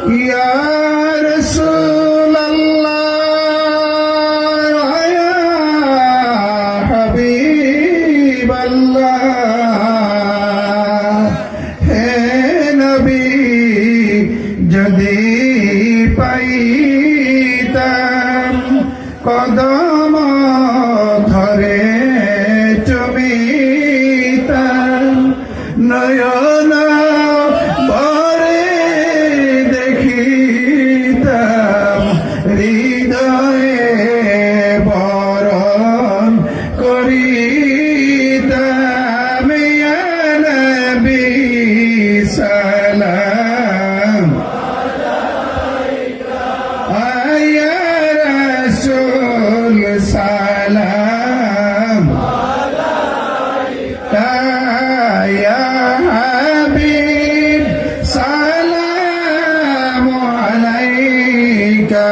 ইয়া রাসূলুল্লাহ ইয়া হাবিবাল্লাহ হে নবী যদি পাইতাম কদম ধরে চুমিতাম নয়ন ভরে দেখিতাম হৃদয়ে বরণ করিতাম ইয়া নবী সালাম ইয়া রাসূল সালাম ইয়া হাবিব সালাম আলাইকা